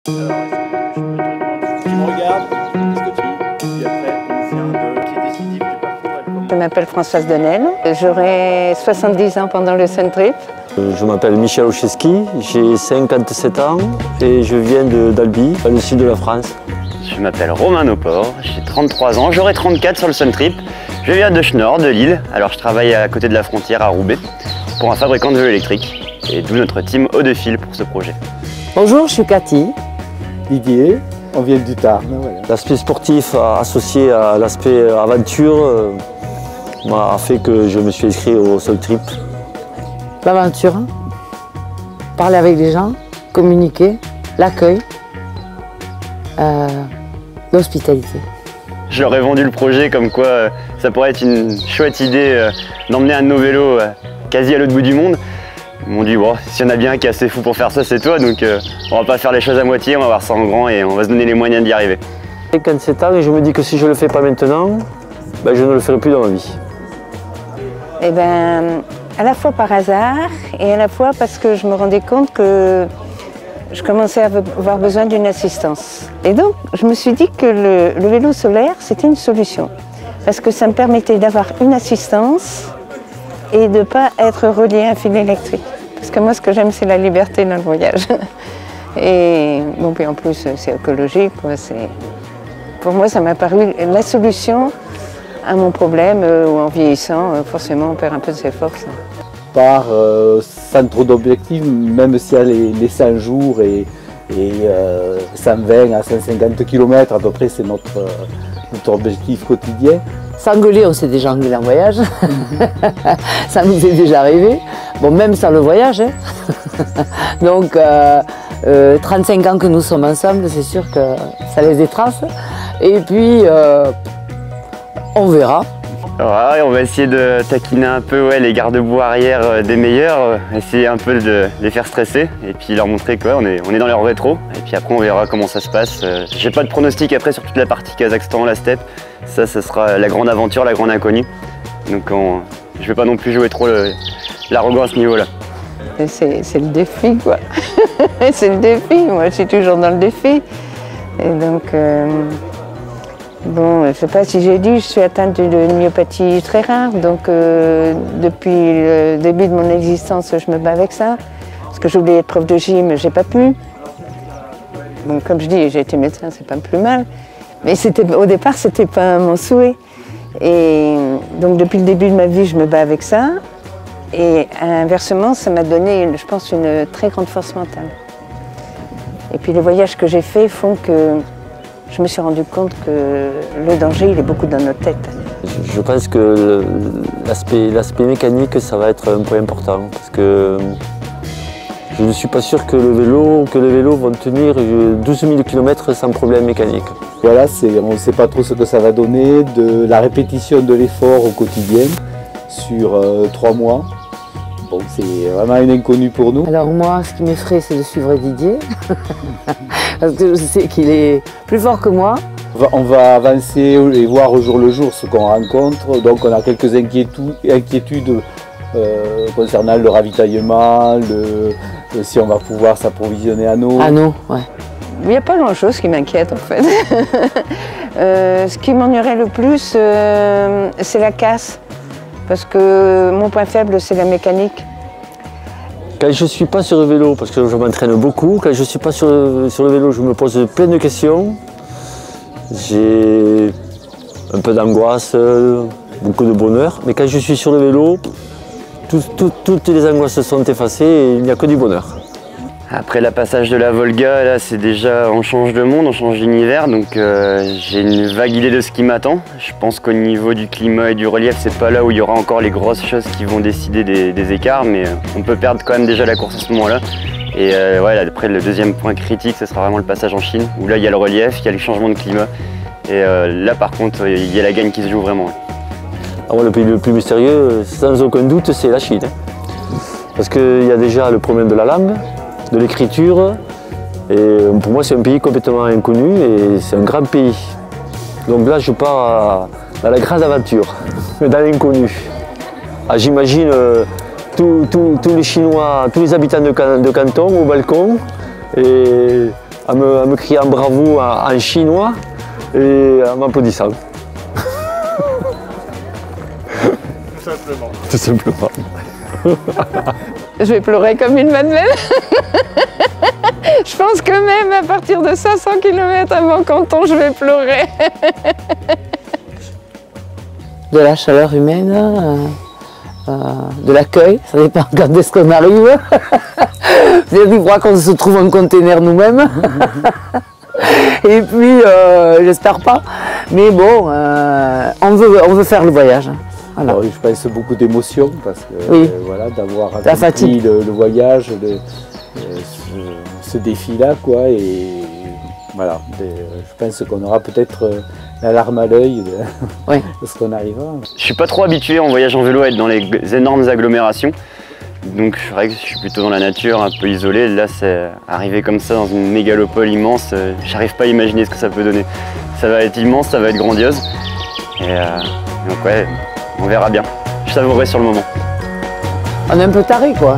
Alors, est-ce que je me demande, tu me regardes, est-ce que tu... Et après, on vient de... qui est décisif du parcours. Je m'appelle Françoise Denel, j'aurai 70 ans pendant le Sun Trip. Je m'appelle Michel Olszewski, j'ai 57 ans et je viens d'Albi, dans le sud de la France. Je m'appelle Romain Noport, j'ai 33 ans, j'aurai 34 sur le Sun Trip. Je viens de Schnorr, de Lille, alors je travaille à côté de la frontière à Roubaix pour un fabricant de vélos électriques et d'où notre team Eau de Fil pour ce projet. Bonjour, je suis Cathy. Didier, on vient du Tarn. Voilà. L'aspect sportif associé à l'aspect aventure m'a fait que je me suis inscrit au Sun Trip. L'aventure, parler avec les gens, communiquer, l'accueil, l'hospitalité. Je leur ai vendu le projet comme quoi ça pourrait être une chouette idée d'emmener un de nos vélos quasi à l'autre bout du monde. Ils m'ont dit, bon, s'il y en a bien un qui est assez fou pour faire ça, c'est toi, donc on va pas faire les choses à moitié, on va voir ça en grand et on va se donner les moyens d'y arriver. J'ai 57 ans et je me dis que si je ne le fais pas maintenant, ben je ne le ferai plus dans ma vie. Eh bien, à la fois par hasard et à la fois parce que je me rendais compte que je commençais à avoir besoin d'une assistance. Et donc, je me suis dit que le vélo solaire, c'était une solution. Parce que ça me permettait d'avoir une assistance et de ne pas être relié à un fil électrique. Parce que moi, ce que j'aime, c'est la liberté dans le voyage. Et bon, puis en plus, c'est écologique, quoi. Pour moi, ça m'a paru la solution à mon problème où en vieillissant, forcément, on perd un peu de ses forces. Sans trop d'objectifs, même s'il y a les 100 jours et 120 à 150 km à peu près, c'est notre objectif quotidien. S'engueuler, on s'est déjà engueulé en voyage. Ça nous est déjà arrivé. Bon, même sans le voyage. Hein. Donc, 35 ans que nous sommes ensemble, c'est sûr que ça laisse des traces. Et puis, on verra. Ouais, on va essayer de taquiner un peu les garde-boue arrière des meilleurs, essayer un peu de les faire stresser et puis leur montrer qu'on est dans leur rétro. Et puis après on verra comment ça se passe. J'ai pas de pronostic après sur toute la partie Kazakhstan, la steppe. Ça sera la grande aventure, la grande inconnue. Donc je vais pas non plus jouer trop l'arrogant à ce niveau-là. C'est le défi, quoi. C'est le défi, moi je suis toujours dans le défi. Et donc, bon, je ne sais pas si j'ai dit, je suis atteinte d'une myopathie très rare, donc depuis le début de mon existence, je me bats avec ça. Parce que je voulais être prof de gym, j'ai pas pu. Bon, comme je dis, j'ai été médecin, c'est pas plus mal. Mais au départ, c'était pas mon souhait. Et donc depuis le début de ma vie, je me bats avec ça. Et inversement, ça m'a donné, je pense, une très grande force mentale. Et puis les voyages que j'ai faits font que je me suis rendu compte que le danger, il est beaucoup dans notre tête. Je pense que l'aspect mécanique, ça va être un point important. Parce que je ne suis pas sûr que le vélo va tenir 12 000 km sans problème mécanique. Voilà, on ne sait pas trop ce que ça va donner, de la répétition de l'effort au quotidien sur 3 mois. Bon, c'est vraiment une inconnue pour nous. Alors moi, ce qui m'effraie, c'est de suivre Didier. Parce que je sais qu'il est plus fort que moi. On va avancer et voir au jour le jour ce qu'on rencontre. Donc on a quelques inquiétudes concernant le ravitaillement, si on va pouvoir s'approvisionner en eau. En eau, ouais. Il n'y a pas grand-chose qui m'inquiète en fait. Ce qui m'ennuierait le plus, c'est la casse. Parce que mon point faible, c'est la mécanique. Quand je ne suis pas sur le vélo, parce que je m'entraîne beaucoup, quand je ne suis pas sur le vélo, je me pose plein de questions. J'ai un peu d'angoisse, beaucoup de bonheur. Mais quand je suis sur le vélo, toutes les angoisses sont effacées et il n'y a que du bonheur. Après le passage de la Volga, là c'est déjà, on change de monde, on change d'univers, donc j'ai une vague idée de ce qui m'attend. Je pense qu'au niveau du climat et du relief, c'est pas là où il y aura encore les grosses choses qui vont décider des écarts, mais on peut perdre quand même déjà la course à ce moment-là. Et ouais, après le deuxième point critique, ce sera vraiment le passage en Chine, où là il y a le relief, il y a les changements de climat, et là par contre il y a la gagne qui se joue vraiment. Alors, le pays le plus mystérieux, sans aucun doute, c'est la Chine. Parce qu'il y a déjà le problème de la langue, de l'écriture, et pour moi c'est un pays complètement inconnu et c'est un grand pays. Donc là je pars dans la grande aventure, dans l'inconnu. J'imagine tous les Chinois, tous les habitants de Canton au balcon et à me crier un bravo en chinois et en m'applaudissant. Tout simplement. Tout simplement. Je vais pleurer comme une madeleine. Je pense que même à partir de 500 km avant Canton, je vais pleurer. De la chaleur humaine, de l'accueil, ça dépend quand est-ce qu'on arrive. Il faudra qu'on se trouve un container nous-mêmes. Et puis, j'espère pas. Mais bon, on veut faire le voyage. Voilà. Alors, je pense beaucoup d'émotions parce que Oui. voilà, d'avoir La accompli fatigue. le voyage, ce défi-là, quoi. Et voilà, je pense qu'on aura peut-être la larme à l'œil Oui. de ce qu'on arrivera. Je suis pas trop habitué en voyage en vélo à être dans les énormes agglomérations. Donc c'est vrai que je suis plutôt dans la nature, un peu isolé. Là, c'est arrivé comme ça dans une mégalopole immense. J'arrive pas à imaginer ce que ça peut donner. Ça va être immense, ça va être grandiose. Et donc ouais, on verra bien. Je savourerai sur le moment. On est un peu taré, quoi.